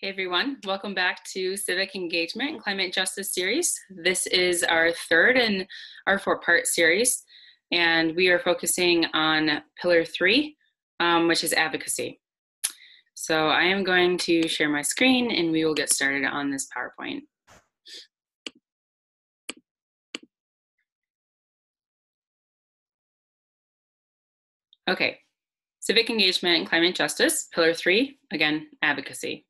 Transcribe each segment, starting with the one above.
Hey everyone, welcome back to Civic Engagement and Climate Justice series. This is our third in our four-part series, and we are focusing on Pillar 3, which is advocacy. So I am going to share my screen and we will get started on this PowerPoint. Okay, Civic Engagement and Climate Justice, Pillar 3, again, advocacy.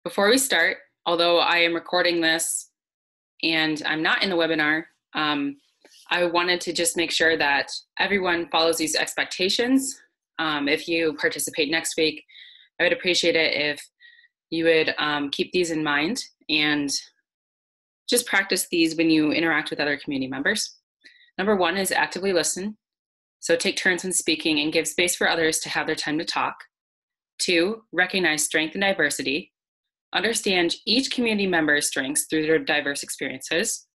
Before we start, although I am recording this and I'm not in the webinar, I wanted to just make sure that everyone follows these expectations. If you participate next week, I would appreciate it if you would keep these in mind and just practice these when you interact with other community members. Number one is actively listen. So take turns when speaking and give space for others to have their time to talk. 2, recognize strength and diversity. Understand each community member's strengths through their diverse experiences.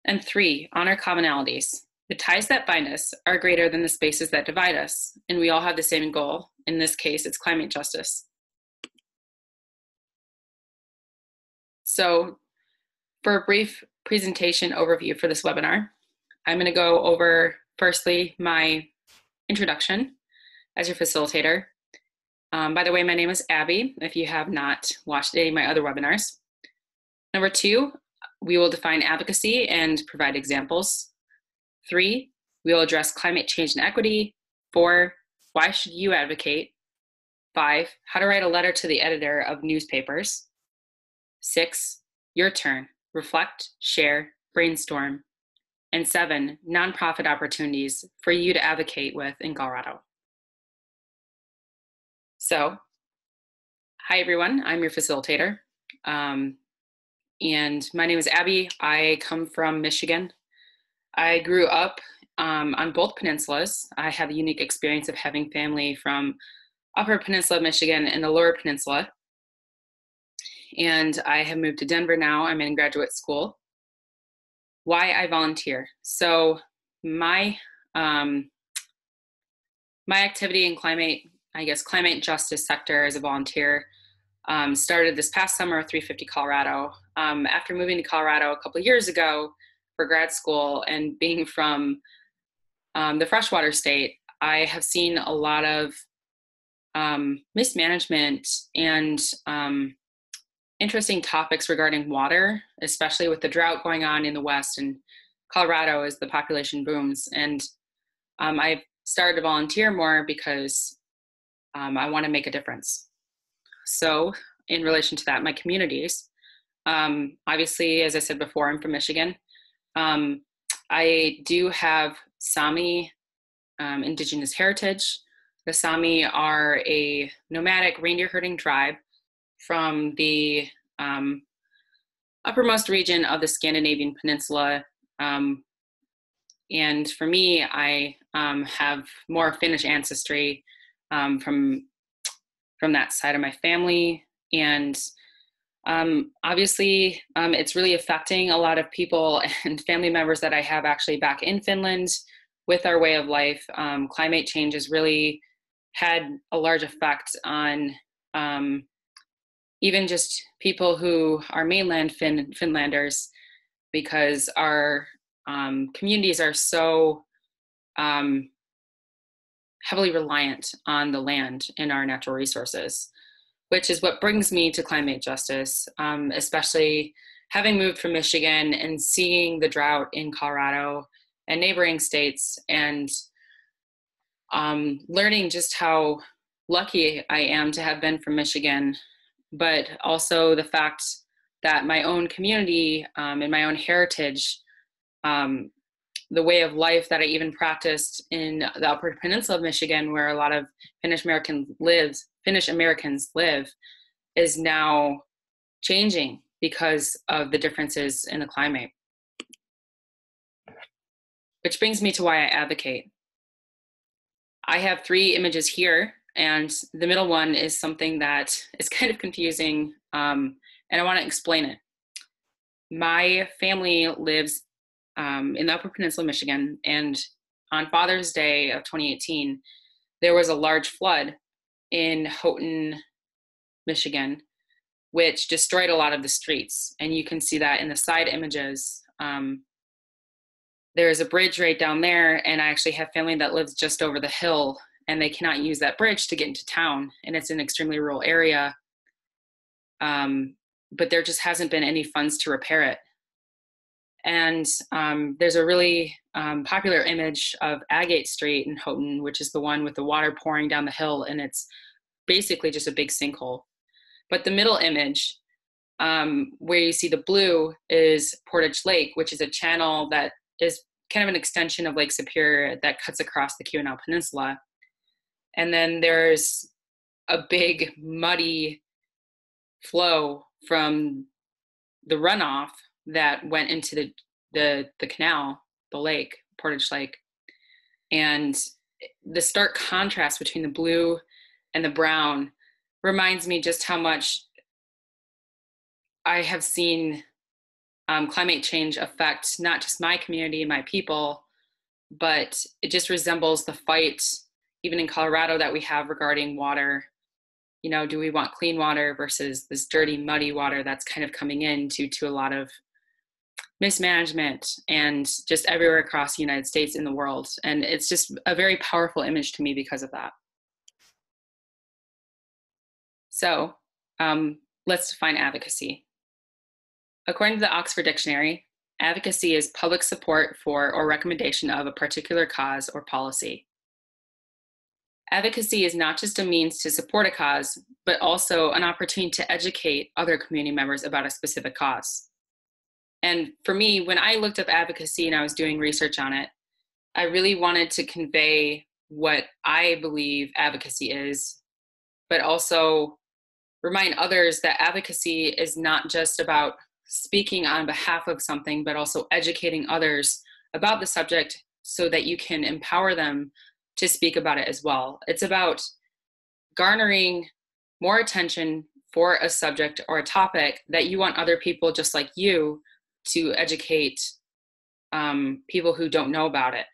And 3, honor commonalities. The ties that bind us are greater than the spaces that divide us, and we all have the same goal. In this case, it's climate justice. So for a brief presentation overview for this webinar, I'm going to go over, firstly, my introduction as your facilitator. By the way, my name is Abby, if you have not watched any of my other webinars. Number 2, we will define advocacy and provide examples. 3, we will address climate change and equity. 4, why should you advocate? 5, how to write a letter to the editor of newspapers. 6, your turn, reflect, share, brainstorm. And 7, nonprofit opportunities for you to advocate with in Colorado. So, hi everyone, I'm your facilitator. And my name is Abby. I come from Michigan. I grew up on both peninsulas. I have a unique experience of having family from Upper Peninsula of Michigan and the Lower Peninsula. And I have moved to Denver now. I'm in graduate school. Why I volunteer. So my activity in climate justice sector as a volunteer started this past summer at 350 Colorado. After moving to Colorado a couple of years ago for grad school and being from the freshwater state, I have seen a lot of mismanagement and interesting topics regarding water, especially with the drought going on in the West and Colorado as the population booms. And I've started to volunteer more because I want to make a difference. So in relation to that, my communities, obviously, as I said before, I'm from Michigan. I do have Sami indigenous heritage. The Sami are a nomadic reindeer herding tribe from the uppermost region of the Scandinavian Peninsula. And for me, I have more Finnish ancestry from that side of my family. And obviously, it's really affecting a lot of people and family members that I have actually back in Finland with our way of life. Climate change has really had a large effect on even just people who are mainland Finlanders, because our communities are so heavily reliant on the land and our natural resources, which is what brings me to climate justice, especially having moved from Michigan and seeing the drought in Colorado and neighboring states, and learning just how lucky I am to have been from Michigan, but also the fact that my own community and my own heritage, the way of life that I even practiced in the Upper Peninsula of Michigan, where a lot of Finnish Americans live, is now changing because of the differences in the climate. Which brings me to why I advocate. I have 3 images here, and the middle one is something that is kind of confusing, and I want to explain it. My family lives in the Upper Peninsula of Michigan, and on Father's Day of 2018, there was a large flood in Houghton, Michigan, which destroyed a lot of the streets. And you can see that in the side images. There's a bridge right down there, and I actually have family that lives just over the hill, and they cannot use that bridge to get into town, and it's an extremely rural area. But there just hasn't been any funds to repair it. And there's a really popular image of Agate Street in Houghton, which is the one with the water pouring down the hill, and it's basically just a big sinkhole. But the middle image, where you see the blue, is Portage Lake, which is a channel that is kind of an extension of Lake Superior that cuts across the Keweenaw Peninsula. And then there's a big muddy flow from the runoff that went into the canal, the lake, Portage Lake. And the stark contrast between the blue and the brown reminds me just how much I have seen climate change affect not just my community, my people, but it just resembles the fight, even in Colorado, that we have regarding water. You know, do we want clean water versus this dirty, muddy water that's kind of coming in due to a lot of mismanagement and just everywhere across the United States and the world. And it's just a very powerful image to me because of that. So let's define advocacy. According to the Oxford Dictionary, advocacy is public support for or recommendation of a particular cause or policy. Advocacy is not just a means to support a cause, but also an opportunity to educate other community members about a specific cause. And for me, when I looked up advocacy and I was doing research on it, I really wanted to convey what I believe advocacy is, but also remind others that advocacy is not just about speaking on behalf of something, but also educating others about the subject so that you can empower them to speak about it as well. It's about garnering more attention for a subject or a topic that you want other people just like you to educate people who don't know about it.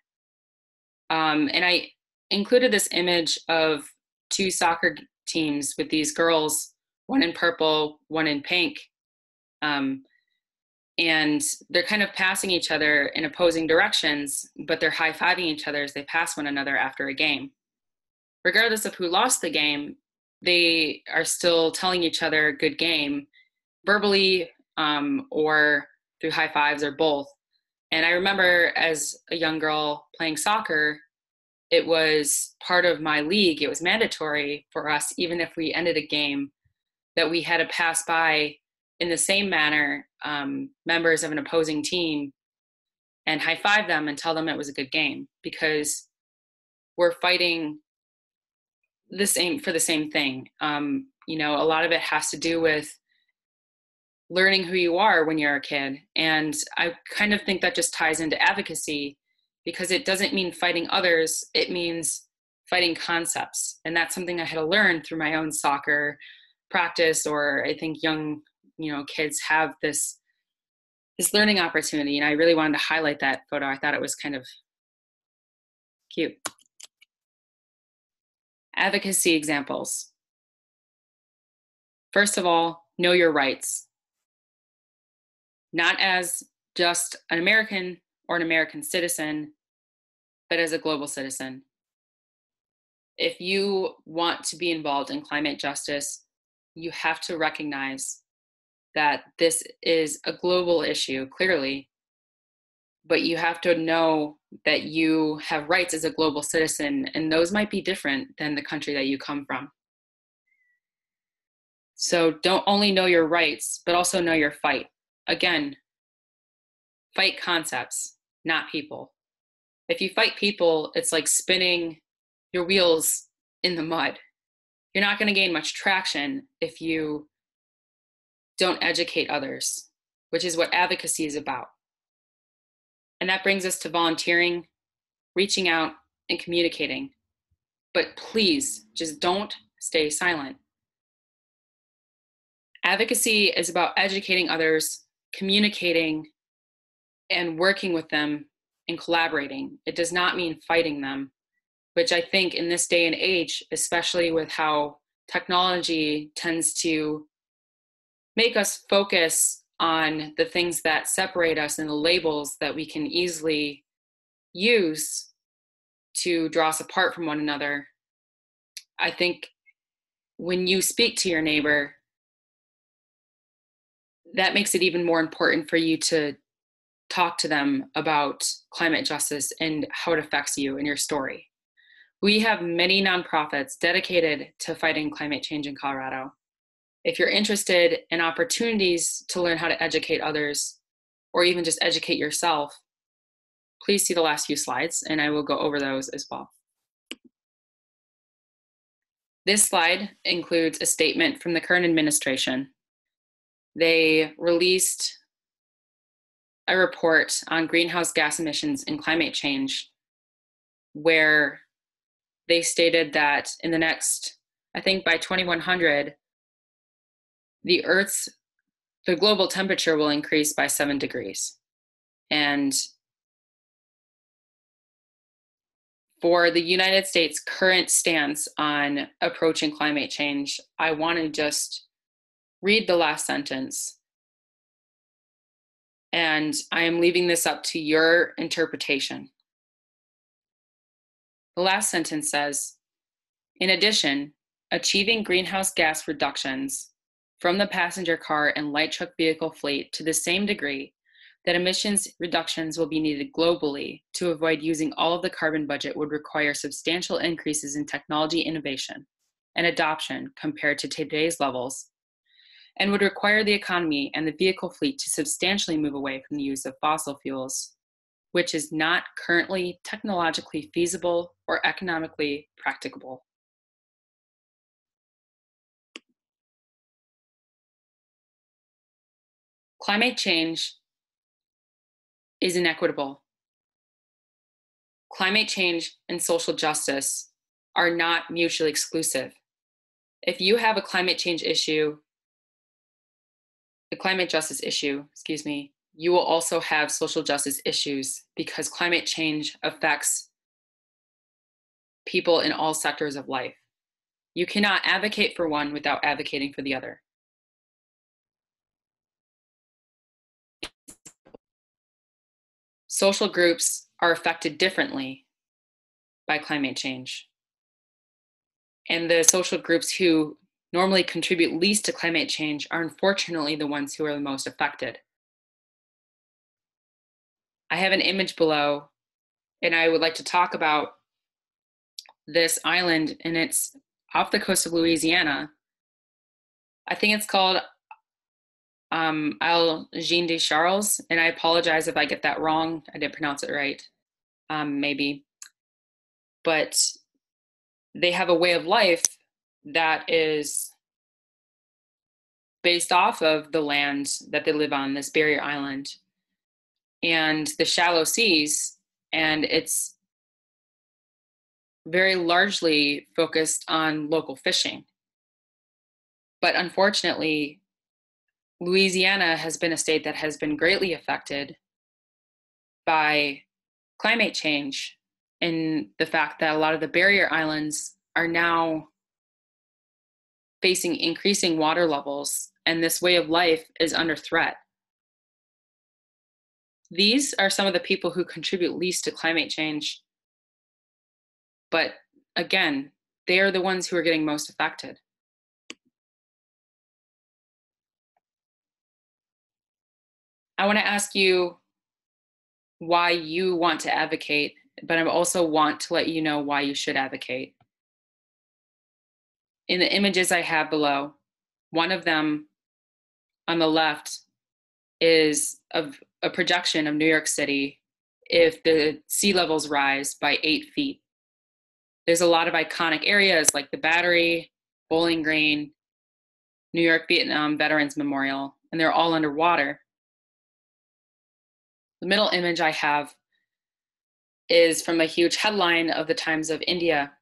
And I included this image of two soccer teams with these girls, one in purple, one in pink. And they're kind of passing each other in opposing directions, but they're high-fiving each other as they pass one another after a game. Regardless of who lost the game, they are still telling each other good game, verbally or through high fives or both. And I remember as a young girl playing soccer, it was part of my league. It was mandatory for us, even if we ended a game, that we had to pass by in the same manner members of an opposing team and high five them and tell them it was a good game, because we're fighting the same for the same thing. You know, a lot of it has to do with learning who you are when you're a kid. And I kind of think that just ties into advocacy, because it doesn't mean fighting others, it means fighting concepts. And that's something I had to learn through my own soccer practice, or I think young, kids have this learning opportunity. And I really wanted to highlight that photo. I thought it was kind of cute. Advocacy examples. First of all, know your rights. Not as just an American or an American citizen, but as a global citizen. If you want to be involved in climate justice, you have to recognize that this is a global issue, clearly, but you have to know that you have rights as a global citizen, and those might be different than the country that you come from. So don't only know your rights, but also know your fight. Again, fight concepts, not people. If you fight people, it's like spinning your wheels in the mud. You're not going to gain much traction if you don't educate others, which is what advocacy is about. And that brings us to volunteering, reaching out, and communicating. But please, just don't stay silent. Advocacy is about educating others, communicating, and working with them and collaborating. It does not mean fighting them. which I think in this day and age, especially with how technology tends to make us focus on the things that separate us and the labels that we can easily use to draw us apart from one another, I think when you speak to your neighbor, that makes it even more important for you to talk to them about climate justice and how it affects you and your story. We have many nonprofits dedicated to fighting climate change in Colorado. If you're interested in opportunities to learn how to educate others, or even just educate yourself, please see the last few slides, and I will go over those as well. This slide includes a statement from the current administration. They released a report on greenhouse gas emissions and climate change, where they stated that in the next, I think by 2100, the global temperature will increase by 7 degrees. And for the United States' current stance on approaching climate change, I want to just read the last sentence. And I am leaving this up to your interpretation. The last sentence says, in addition, achieving greenhouse gas reductions from the passenger car and light truck vehicle fleet to the same degree that emissions reductions will be needed globally to avoid using all of the carbon budget would require substantial increases in technology innovation and adoption compared to today's levels, and would require the economy and the vehicle fleet to substantially move away from the use of fossil fuels, which is not currently technologically feasible or economically practicable. Climate change is inequitable. Climate change and social justice are not mutually exclusive. If you have a climate justice issue, you will also have social justice issues, because climate change affects people in all sectors of life. You cannot advocate for one without advocating for the other. Social groups are affected differently by climate change. And the social groups who normally contribute least to climate change are unfortunately the ones who are the most affected. I have an image below, and I would like to talk about this island, and it's off the coast of Louisiana. I think it's called Île Jean de Charles, and I apologize if I get that wrong. I didn't pronounce it right, maybe. But they have a way of life that is based off of the land that they live on, this barrier island, and the shallow seas, and it's very largely focused on local fishing. But unfortunately, Louisiana has been a state that has been greatly affected by climate change, and the fact that a lot of the barrier islands are now facing increasing water levels, and this way of life is under threat. These are some of the people who contribute least to climate change, but again, they are the ones who are getting most affected. I want to ask you why you want to advocate, but I also want to let you know why you should advocate. In the images I have below, one of them on the left is of a projection of New York City if the sea levels rise by 8 feet. There's a lot of iconic areas like the Battery, Bowling Green, New York Vietnam Veterans Memorial, and they're all underwater. The middle image I have is from a huge headline of the Times of India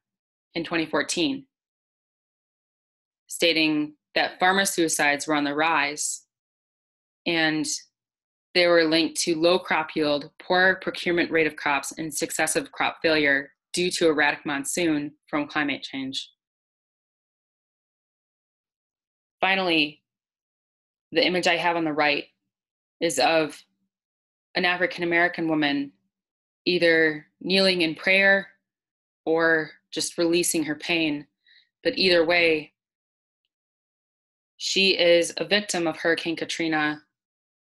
in 2014, stating that farmer suicides were on the rise, and they were linked to low crop yield, poor procurement rate of crops, and successive crop failure due to erratic monsoon from climate change. Finally, the image I have on the right is of an African American woman either kneeling in prayer or just releasing her pain. But either way, she is a victim of Hurricane Katrina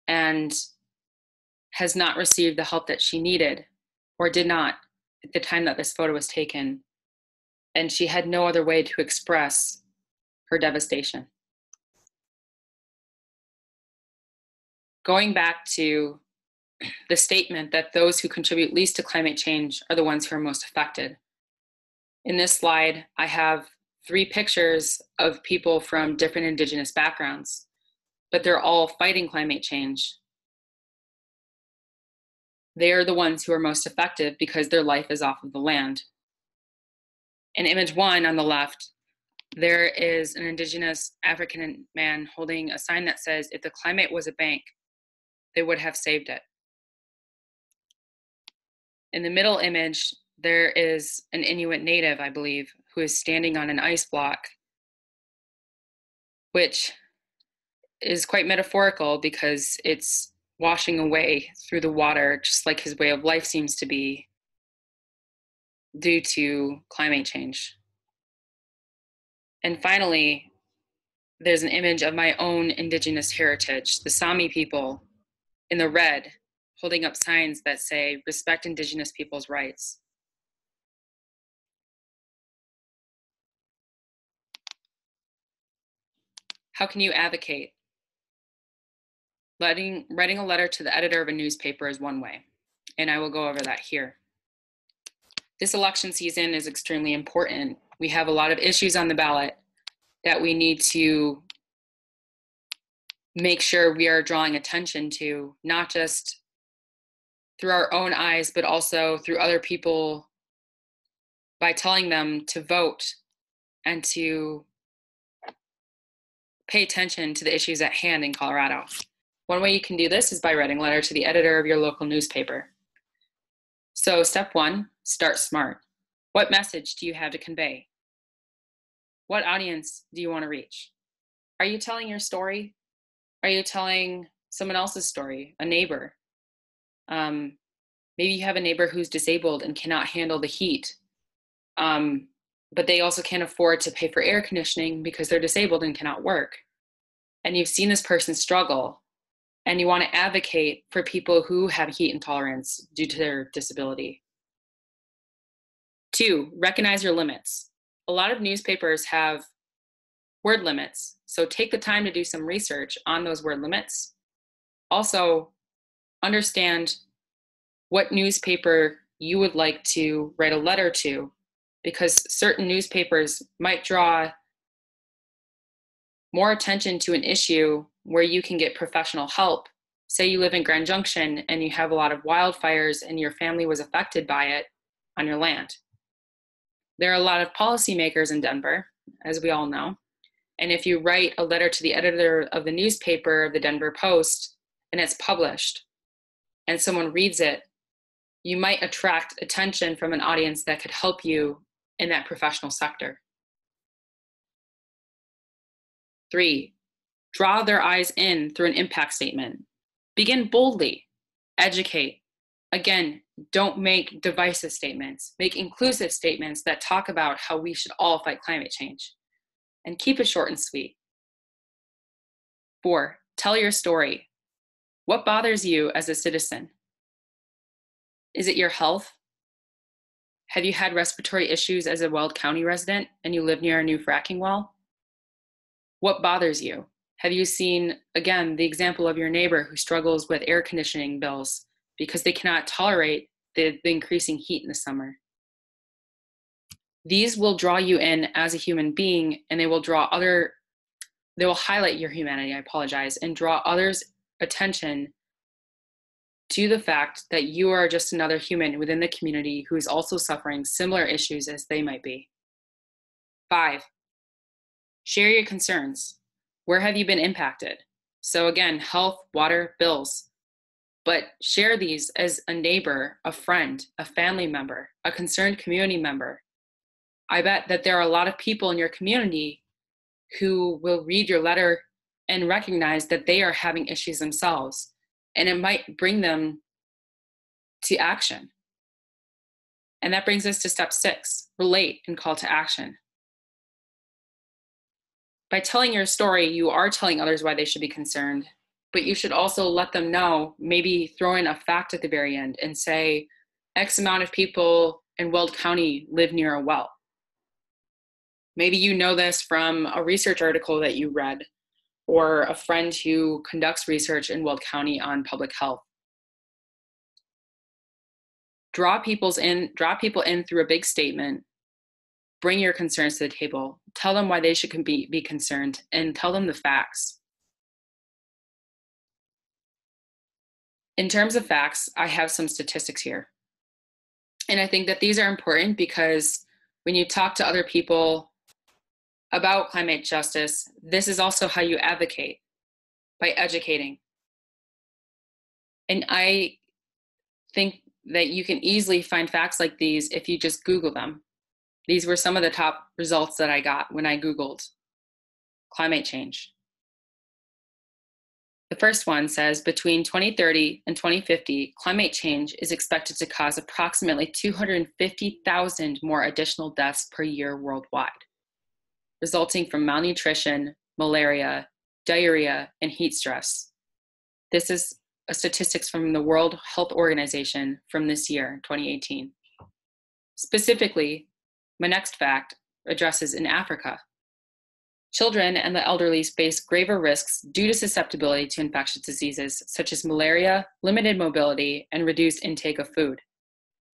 and has not received the help that she needed or did not at the time that this photo was taken. And she had no other way to express her devastation. Going back to the statement that those who contribute least to climate change are the ones who are most affected. In this slide, I have 3 pictures of people from different Indigenous backgrounds, but they're all fighting climate change. They are the ones who are most effective because their life is off of the land. In image 1 on the left, there is an Indigenous African man holding a sign that says, "If the climate was a bank, they would have saved it." In the middle image, there is an Inuit native, I believe, who is standing on an ice block, which is quite metaphorical because it's washing away through the water, just like his way of life seems to be due to climate change. And finally, there's an image of my own Indigenous heritage, the Sami people in the red, holding up signs that say, "Respect Indigenous people's rights." How can you advocate? Writing a letter to the editor of a newspaper is one way, and I will go over that here. This election season is extremely important. We have a lot of issues on the ballot that we need to make sure we are drawing attention to, not just through our own eyes, but also through other people by telling them to vote and to pay attention to the issues at hand in Colorado. One way you can do this is by writing a letter to the editor of your local newspaper. So step 1, start smart. What message do you have to convey? What audience do you want to reach? Are you telling your story? Are you telling someone else's story, a neighbor? Maybe you have a neighbor who's disabled and cannot handle the heat, but they also can't afford to pay for air conditioning because they're disabled and cannot work. And you've seen this person struggle, and you want to advocate for people who have heat intolerance due to their disability. 2, recognize your limits. A lot of newspapers have word limits, so take the time to do some research on those word limits. Also, understand what newspaper you would like to write a letter to, because certain newspapers might draw more attention to an issue where you can get professional help. Say you live in Grand Junction and you have a lot of wildfires and your family was affected by it on your land. There are a lot of policymakers in Denver, as we all know. And if you write a letter to the editor of the newspaper of the Denver Post and it's published and someone reads it, you might attract attention from an audience that could help you in that professional sector. 3, draw their eyes in through an impact statement. Begin boldly, educate. Again, don't make divisive statements. Make inclusive statements that talk about how we should all fight climate change. And keep it short and sweet. 4, tell your story. What bothers you as a citizen? Is it your health? Have you had respiratory issues as a Weld County resident and you live near a new fracking well? What bothers you? Have you seen, again, the example of your neighbor who struggles with air conditioning bills because they cannot tolerate the increasing heat in the summer? These will draw you in as a human being, and they will highlight your humanity, and draw others' attention to the fact that you are just another human within the community who is also suffering similar issues as they might be. 5, share your concerns. Where have you been impacted? So again, health, water, bills. but share these as a neighbor, a friend, a family member, a concerned community member. I bet that there are a lot of people in your community who will read your letter and recognize that they are having issues themselves, and it might bring them to action. And that brings us to step 6, relate and call to action. By telling your story, you are telling others why they should be concerned, but you should also let them know, maybe throw in a fact at the very end and say, X amount of people in Weld County live near a well. Maybe you know this from a research article that you read, or a friend who conducts research in Weld County on public health. Draw people in through a big statement. Bring your concerns to the table. Tell them why they should be concerned, and tell them the facts. In terms of facts, I have some statistics here. And I think that these are important because when you talk to other people about climate justice, this is also how you advocate, by educating. And I think that you can easily find facts like these if you just Google them. These were some of the top results that I got when I Googled climate change. The first one says, between 2030 and 2050, climate change is expected to cause approximately 250,000 more additional deaths per year worldwide, resulting from malnutrition, malaria, diarrhea, and heat stress. This is a statistics from the World Health Organization from this year, 2018. Specifically, my next fact addresses in Africa. Children and the elderly face graver risks due to susceptibility to infectious diseases such as malaria, limited mobility, and reduced intake of food.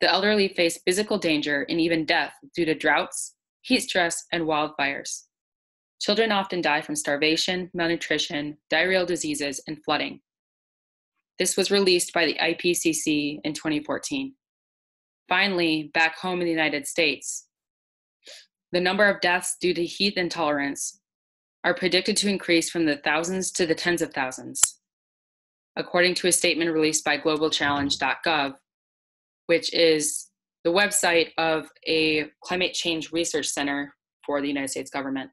The elderly face physical danger and even death due to droughts, heat stress, and wildfires. Children often die from starvation, malnutrition, diarrheal diseases, and flooding. This was released by the IPCC in 2014. Finally, back home in the United States, the number of deaths due to heat intolerance are predicted to increase from the thousands to the tens of thousands, according to a statement released by globalchallenge.gov, which is the website of a climate change research center for the United States government.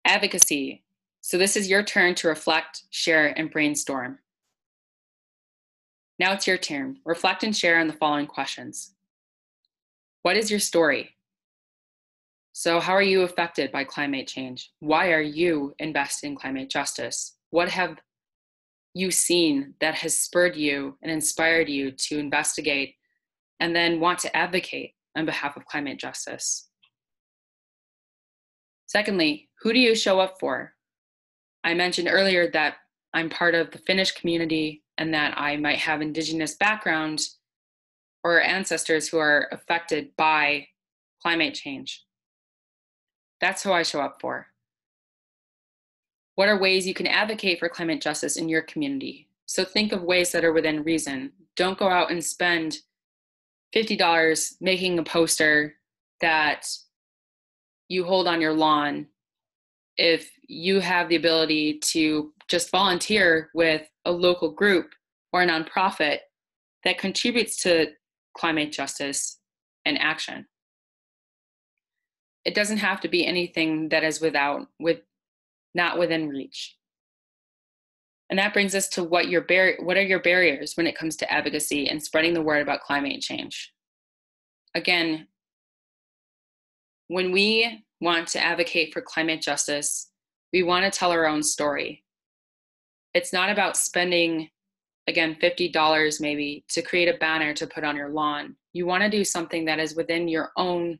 Advocacy. So this is your turn to reflect, share, and brainstorm. Now it's your turn. Reflect and share on the following questions. What is your story? So how are you affected by climate change? Why are you invested in climate justice? What have you seen that has spurred you and inspired you to investigate and then want to advocate on behalf of climate justice? Secondly, who do you show up for? I mentioned earlier that I'm part of the Finnish community and that I might have Indigenous background or ancestors who are affected by climate change. That's who I show up for. What are ways you can advocate for climate justice in your community? So think of ways that are within reason. Don't go out and spend $50 making a poster that you hold on your lawn. If you have the ability to just volunteer with a local group or a nonprofit that contributes to climate justice and action. It doesn't have to be anything that is not within reach. And that brings us to what are your barriers when it comes to advocacy and spreading the word about climate change? Again, when we want to advocate for climate justice, we want to tell our own story. It's not about spending, again, $50 maybe to create a banner to put on your lawn. You want to do something that is within your own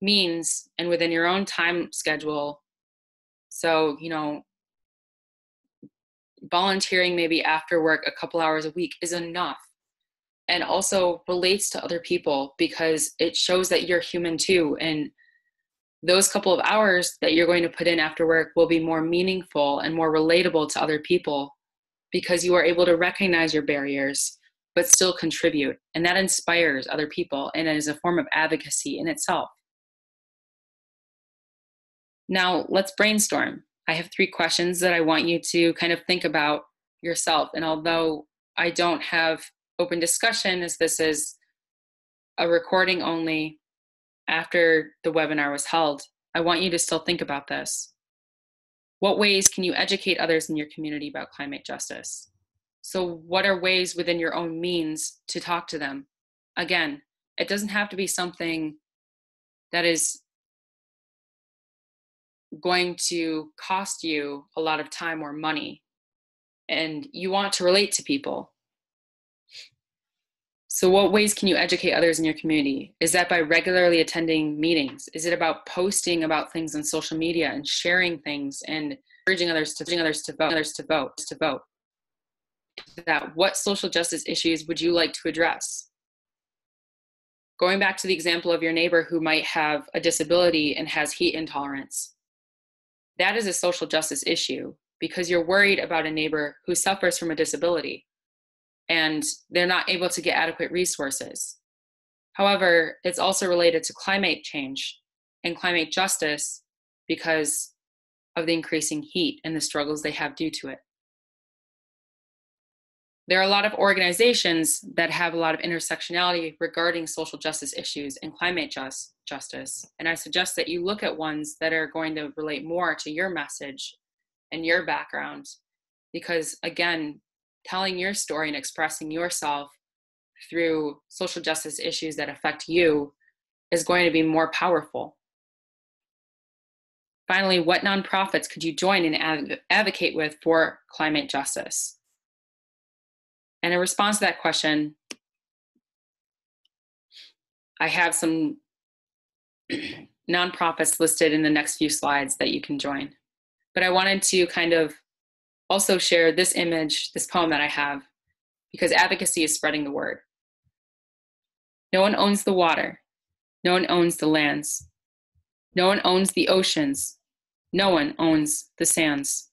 means and within your own time schedule. So, volunteering maybe after work a couple hours a week is enough, and also relates to other people because it shows that you're human too. And those couple of hours that you're going to put in after work will be more meaningful and more relatable to other people because you are able to recognize your barriers, but still contribute. And that inspires other people and is a form of advocacy in itself. Now let's brainstorm. I have 3 questions that I want you to kind of think about yourself. And although I don't have open discussion, as this is a recording only after the webinar was held, I want you to still think about this. What ways can you educate others in your community about climate justice? So what are ways within your own means to talk to them? Again, it doesn't have to be something that is going to cost you a lot of time or money, and you want to relate to people. So what ways can you educate others in your community? Is that by regularly attending meetings? Is it about posting about things on social media and sharing things and urging others to vote? That what social justice issues would you like to address? Going back to the example of your neighbor who might have a disability and has heat intolerance, that is a social justice issue because you're worried about a neighbor who suffers from a disability and they're not able to get adequate resources. However, it's also related to climate change and climate justice because of the increasing heat and the struggles they have due to it. There are a lot of organizations that have a lot of intersectionality regarding social justice issues and climate justice. And I suggest that you look at ones that are going to relate more to your message and your background, because again, telling your story and expressing yourself through social justice issues that affect you is going to be more powerful. Finally, what nonprofits could you join and advocate with for climate justice? And in response to that question, I have some nonprofits listed in the next few slides that you can join. But I wanted to kind of also share this image, this poem that I have, because advocacy is spreading the word. No one owns the water. No one owns the lands. No one owns the oceans. No one owns the sands.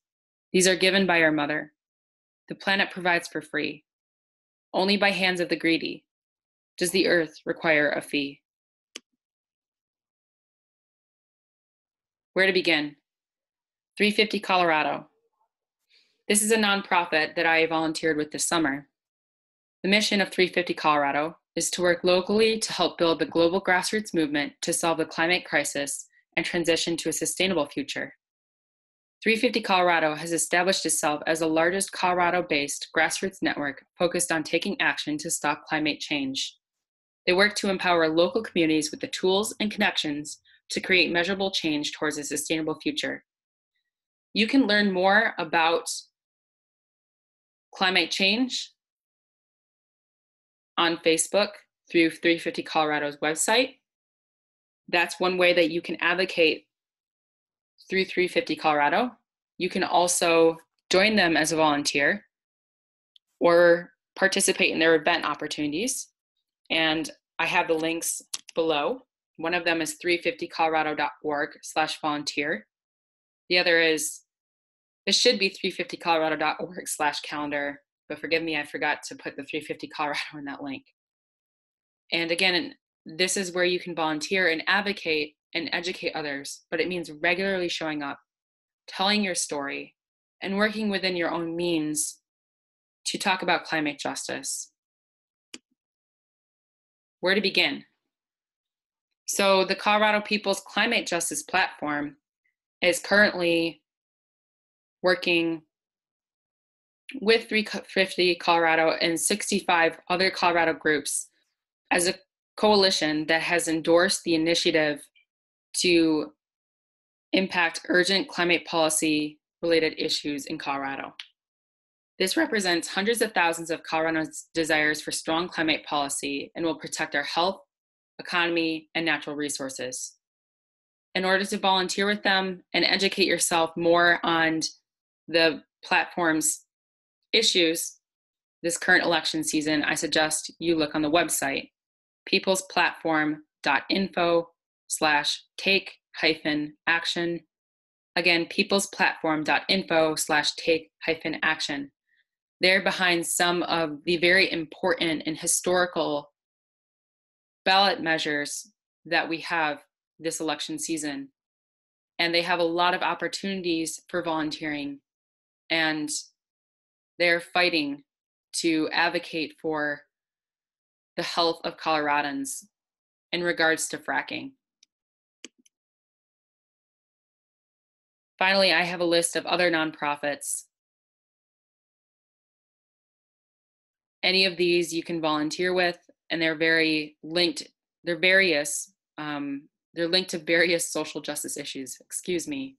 These are given by our mother. The planet provides for free. Only by hands of the greedy does the earth require a fee. Where to begin? 350 Colorado. This is a nonprofit that I volunteered with this summer. The mission of 350 Colorado is to work locally to help build the global grassroots movement to solve the climate crisis and transition to a sustainable future. 350 Colorado has established itself as the largest Colorado-based grassroots network focused on taking action to stop climate change. They work to empower local communities with the tools and connections to create measurable change towards a sustainable future. You can learn more about climate change on Facebook through 350 Colorado's website. That's one way that you can advocate through 350 Colorado. You can also join them as a volunteer or participate in their event opportunities. And I have the links below. One of them is 350colorado.org/volunteer. The other is, it should be 350colorado.org/calendar, but forgive me, I forgot to put the 350 Colorado in that link. And again, this is where you can volunteer and advocate and educate others, but it means regularly showing up, telling your story, and working within your own means to talk about climate justice. Where to begin? So the Colorado People's Climate Justice Platform is currently working with 350 Colorado and 65 other Colorado groups as a coalition that has endorsed the initiative to impact urgent climate policy related issues in Colorado. This represents hundreds of thousands of Coloradans' desires for strong climate policy and will protect our health, economy, and natural resources. In order to volunteer with them and educate yourself more on the platform's issues this current election season, I suggest you look on the website, peoplesplatform.info/take-action. Again, peoplesplatform.info/take-action. They're behind some of the very important and historical ballot measures that we have this election season. and they have a lot of opportunities for volunteering, and they're fighting to advocate for the health of Coloradans in regards to fracking. Finally, I have a list of other nonprofits. Any of these you can volunteer with, and they're very linked. They're various. They're linked to various social justice issues. Excuse me.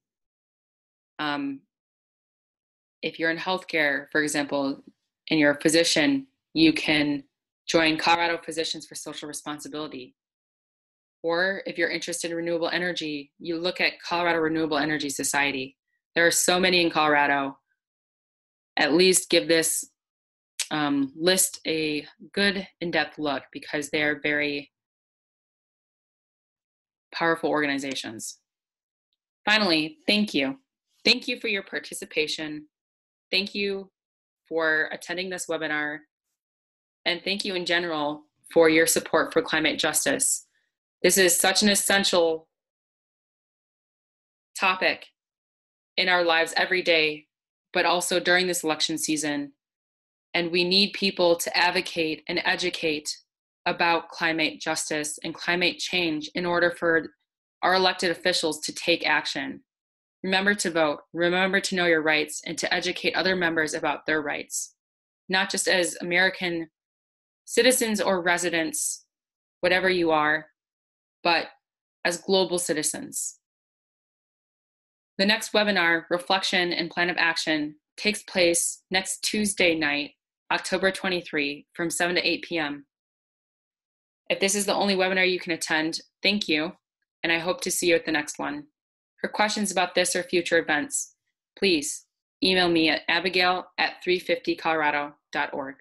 If you're in healthcare, for example, and you're a physician, you can join Colorado Physicians for Social Responsibility. Or if you're interested in renewable energy, you look at Colorado Renewable Energy Society. There are so many in Colorado. At least give this list a good in-depth look, because they are very powerful organizations. Finally, thank you. Thank you for your participation. Thank you for attending this webinar. And thank you in general for your support for climate justice. This is such an essential topic in our lives every day, but also during this election season. And we need people to advocate and educate about climate justice and climate change in order for our elected officials to take action. Remember to vote, remember to know your rights, and to educate other members about their rights, not just as American citizens or residents, whatever you are, but as global citizens. The next webinar, Reflection and Plan of Action, takes place next Tuesday night, October 23, from 7 to 8 p.m. If this is the only webinar you can attend, thank you, and I hope to see you at the next one. For questions about this or future events, please email me at abigail@350colorado.org.